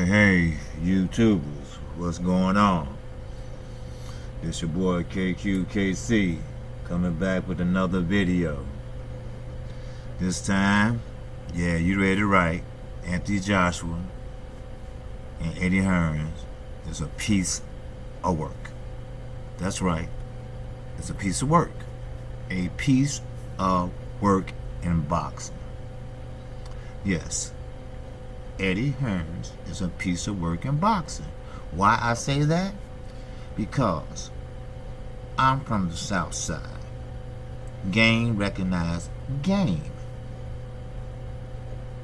Hey, YouTubers, what's going on? It's your boy KQKC coming back with another video. This time, yeah, you read it right. Anthony Joshua and Eddie Hearns is a piece of work. That's right. It's a piece of work. A piece of work in boxing. Yes. Eddie Hearns is a piece of work in boxing. Why I say that? Because I'm from the South Side. Game recognized game.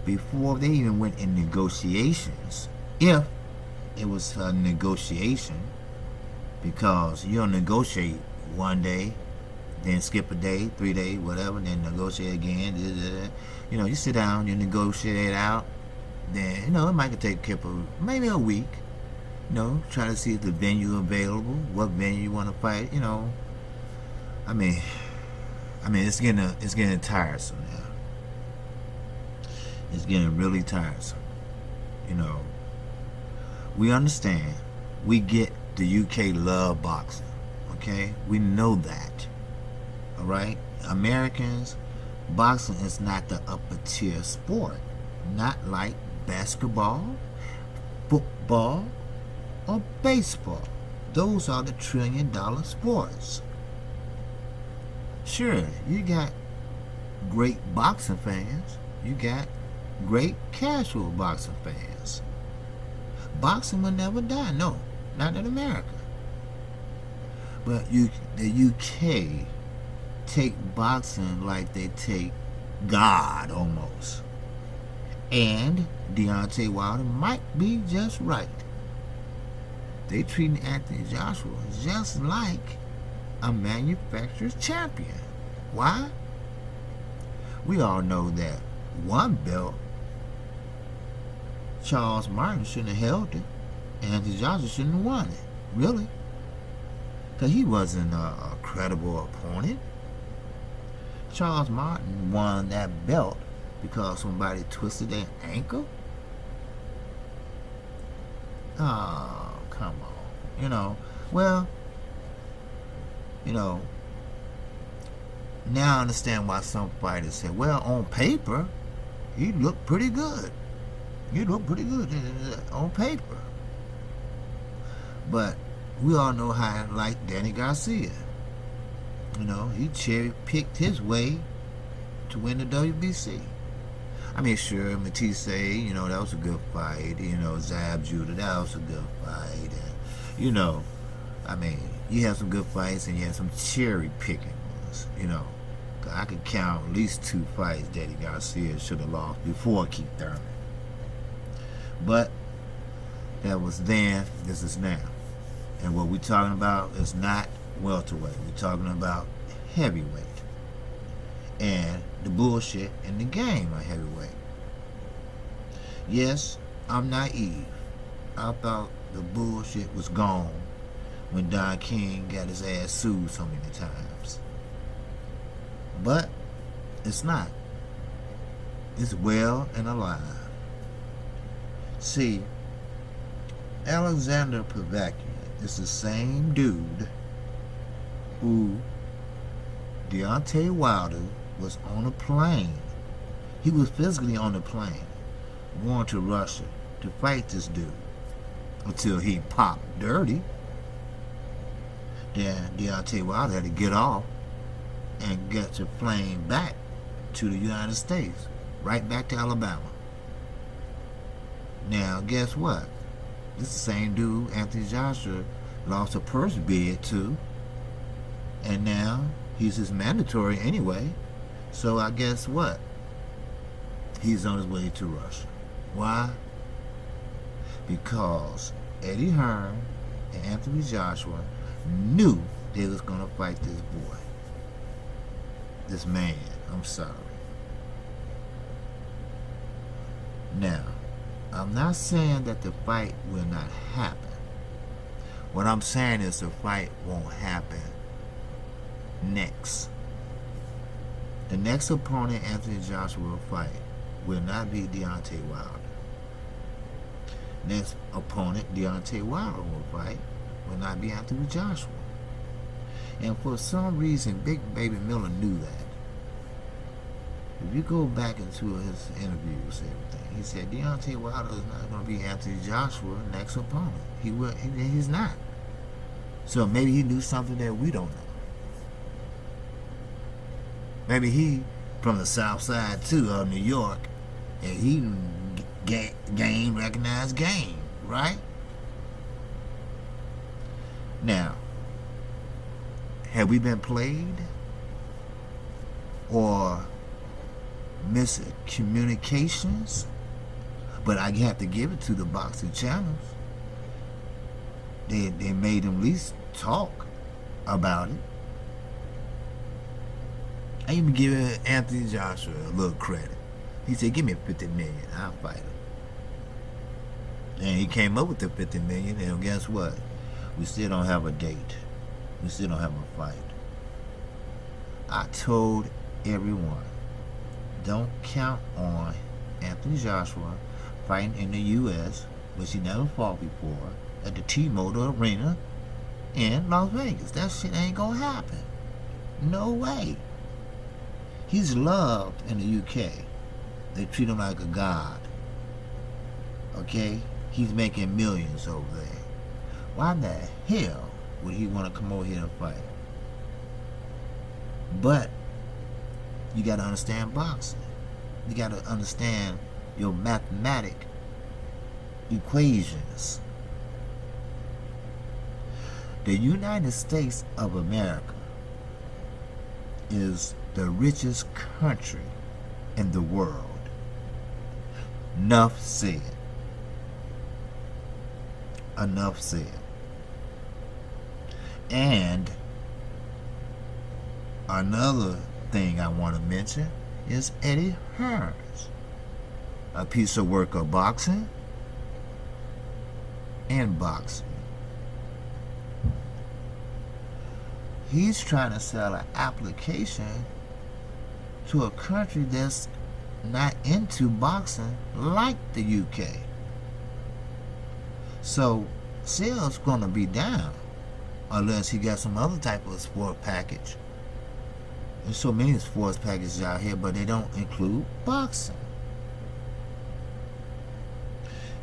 Before they even went in negotiations, if it was a negotiation, because you'll negotiate one day, then skip a day, 3 days, whatever, then negotiate again. You know, you sit down, you negotiate it out. Then, you know, it might take maybe a week. You know, try to see if the venue available, what venue you want to fight. You know, I mean, it's getting tiresome now. It's getting really tiresome. You know, we understand. We get the UK love boxing. Okay, we know that. All right, Americans, boxing is not the upper tier sport. Not like basketball, football, or baseball. Those are the trillion-dollar sports. Sure, you got great boxing fans. You got great casual boxing fans. Boxing will never die. No, not in America. But the UK take boxing like they take God almost. And Deontay Wilder might be just right. They treating Anthony Joshua just like a manufacturer's champion. Why? We all know that one belt, Charles Martin shouldn't have held it. Anthony Joshua shouldn't have won it. Really? Because he wasn't a credible opponent. Charles Martin won that belt because somebody twisted their ankle? Oh, come on. You know, well, you know, now I understand why some fighters say, well, on paper, he looked pretty good. He looked pretty good on paper. But we all know how I like Danny Garcia. You know, he cherry-picked his way to win the WBC. I mean, sure, Matisse, you know, that was a good fight. You know, Zab Judah, that was a good fight. And, you know, I mean, you have some good fights and you have some cherry-picking ones, you know. I could count at least 2 fights Danny Garcia should have lost before Keith Thurman. But that was then, this is now. And what we're talking about is not welterweight. We're talking about heavyweight. And the bullshit in the game of heavyweight. Yes, I'm naive. I thought the bullshit was gone when Don King got his ass sued so many times. But it's not. It's well and alive. See, Alexander Povetkin is the same dude who Deontay Wilder was on a plane. He was physically on the plane, going to Russia to fight this dude until he popped dirty. Then Deontay Wilder had to get off and get the plane back to the United States, right back to Alabama. Now, guess what? This is the same dude Anthony Joshua lost a purse bid to, and now he's his mandatory anyway. So I guess what? He's on his way to Russia. Why? Because Eddie Hearn and Anthony Joshua knew they was going to fight this boy. This man. I'm sorry. Now, I'm not saying that the fight will not happen. What I'm saying is the fight won't happen next. The next opponent Anthony Joshua will fight will not be Deontay Wilder. Next opponent, Deontay Wilder will fight, will not be Anthony Joshua. And for some reason, Big Baby Miller knew that. If you go back into his interviews, everything, he said Deontay Wilder is not going to be Anthony Joshua next opponent. He's not. So maybe he knew something that we don't know. Maybe he from the South Side too, of New York, and he recognized game, right? Now, have we been played or miscommunications? But I have to give it to the boxing channels. They made him at least talk about it. I even give Anthony Joshua a little credit. He said, give me $50 million, I'll fight him. And he came up with the $50 million, and guess what? We still don't have a date. We still don't have a fight. I told everyone, don't count on Anthony Joshua fighting in the U.S., which he never fought before, at the T-Mobile Arena in Las Vegas. That shit ain't gonna happen. No way. He's loved in the UK. They treat him like a god. Okay? He's making millions over there. Why the hell would he want to come over here and fight? But you got to understand boxing. You got to understand your mathematic equations. The United States of America is the richest country in the world. Enough said. Enough said. And another thing I want to mention is Eddie Hearns, a piece of work of boxing and boxing. He's trying to sell an application to a country that's not into boxing like the UK. So sales gonna be down unless he got some other type of sport package. There's so many sports packages out here, but they don't include boxing.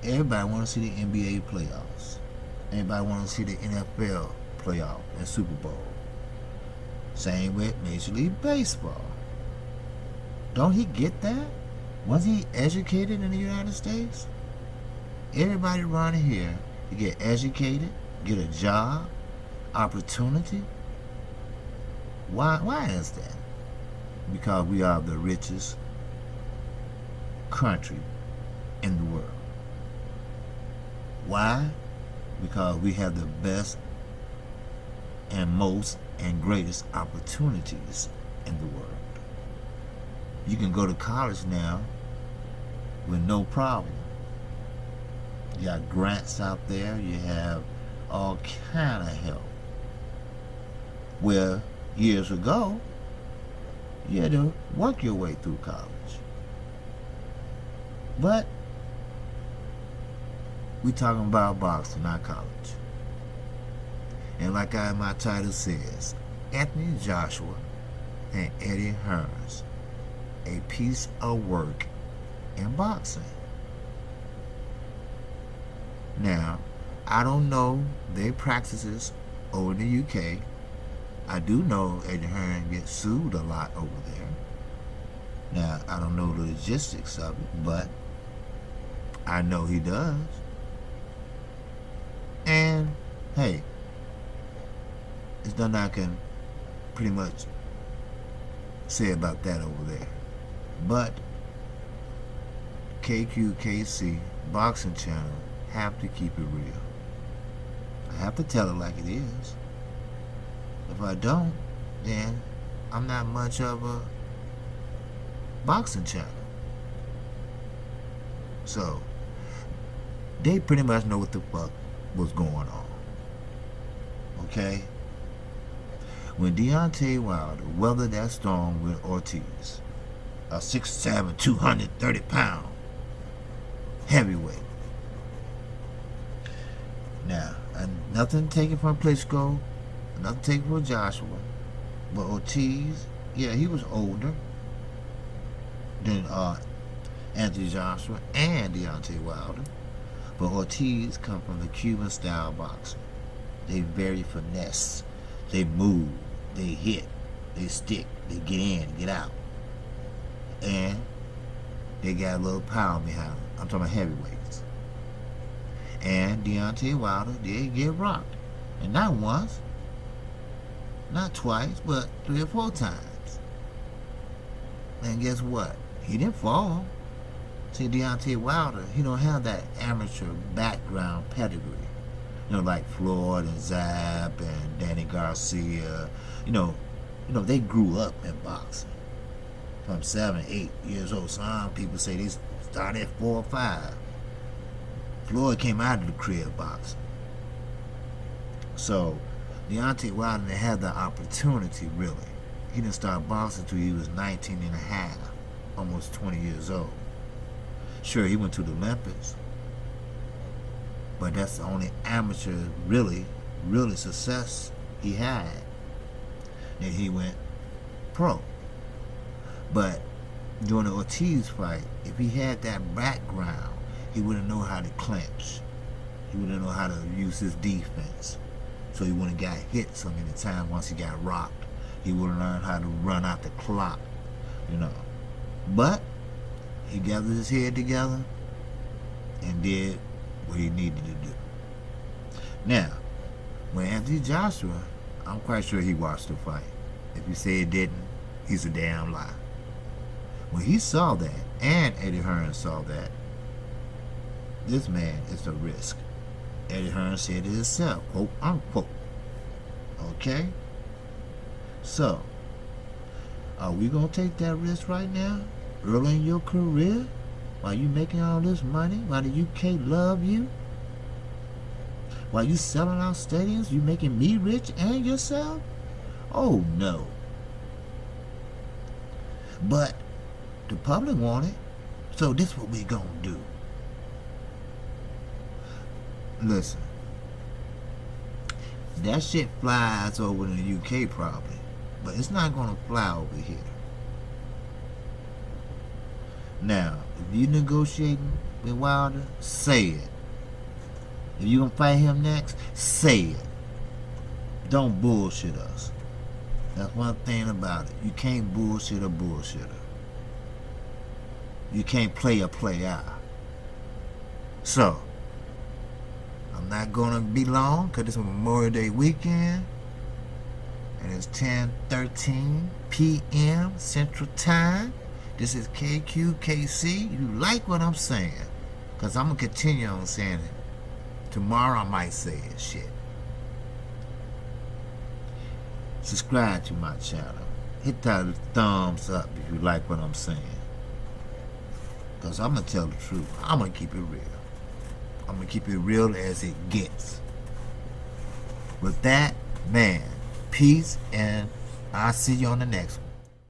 Everybody want to see the NBA playoffs. Everybody want to see the NFL playoff and Super Bowl. Same with Major League Baseball. Don't he get that? Was he educated in the United States? Everybody around here to get educated, get a job, opportunity. Why is that? Because we are the richest country in the world. Why? Because we have the best and most and greatest opportunities in the world. You can go to college now with no problem. You got grants out there. You have all kind of help. Where years ago, you had to work your way through college. But we talking about boxing, not college. And like my title says, Anthony Joshua and Eddie Hearns, a piece of work in boxing. Now, I don't know their practices over in the UK. I do know Eddie Hearn gets sued a lot over there. Now, I don't know the logistics of it, but I know he does. And, hey, there's nothing I can pretty much say about that over there. But KQKC Boxing Channel have to keep it real. I have to tell it like it is. If I don't, then I'm not much of a boxing channel. So they pretty much know what the fuck was going on. Okay? When Deontay Wilder weathered that storm with Ortiz, a 6'7", 230-pound heavyweight, Now, and nothing taken from Klitschko, nothing taken from Joshua, but Ortiz, yeah, he was older than Anthony Joshua and Deontay Wilder. But Ortiz come from the Cuban style boxing. They very finesse. They move. They hit. They stick. They get in, get out. And they got a little power behind them. I'm talking about heavyweights. And Deontay Wilder did get rocked. And not once, not twice, but 3 or 4 times. And guess what? He didn't fall. See, Deontay Wilder, he don't have that amateur background pedigree. You know, like Floyd and Zapp and Danny Garcia. You know, they grew up in boxing from 7, 8 years old. Some people say they started at 4 or 5. Floyd came out of the crib boxing. So, Deontay Wilder didn't have the opportunity, really. He didn't start boxing until he was 19 and a half, almost 20 years old. Sure, he went to the Olympics, but that's the only amateur really success he had. Then he went pro. But during the Ortiz fight, if he had that background, he wouldn't know how to clinch. He wouldn't know how to use his defense. So he wouldn't got hit so many times once he got rocked. He wouldn't learn how to run out the clock, you know. But he gathered his head together and did what he needed to do. Now, when Anthony Joshua, I'm quite sure he watched the fight. If you say it didn't, he's a damn lie. When he saw that, and Eddie Hearn saw that, this man is a risk. Eddie Hearn said it himself, quote unquote. Okay? So, are we going to take that risk right now? Early in your career? While you making all this money? While the UK love you? While you selling out stadiums? You making me rich and yourself? Oh no. But the public want it. So this is what we gonna do. Listen. That shit flies over in the UK probably. But it's not gonna fly over here. Now, if you negotiating with Wilder, say it. If you gonna fight him next, say it. Don't bullshit us. That's one thing about it. You can't bullshit a bullshitter. You can't play a player. So, I'm not gonna be long because it's Memorial Day weekend. And it's 10:13 p.m. Central Time. This is KQKC. You like what I'm saying? Because I'm going to continue on saying it. Tomorrow I might say it. Shit. Subscribe to my channel. Hit that thumbs up if you like what I'm saying. Because I'm going to tell the truth. I'm going to keep it real. I'm going to keep it real as it gets. With that, man, peace, and I'll see you on the next one.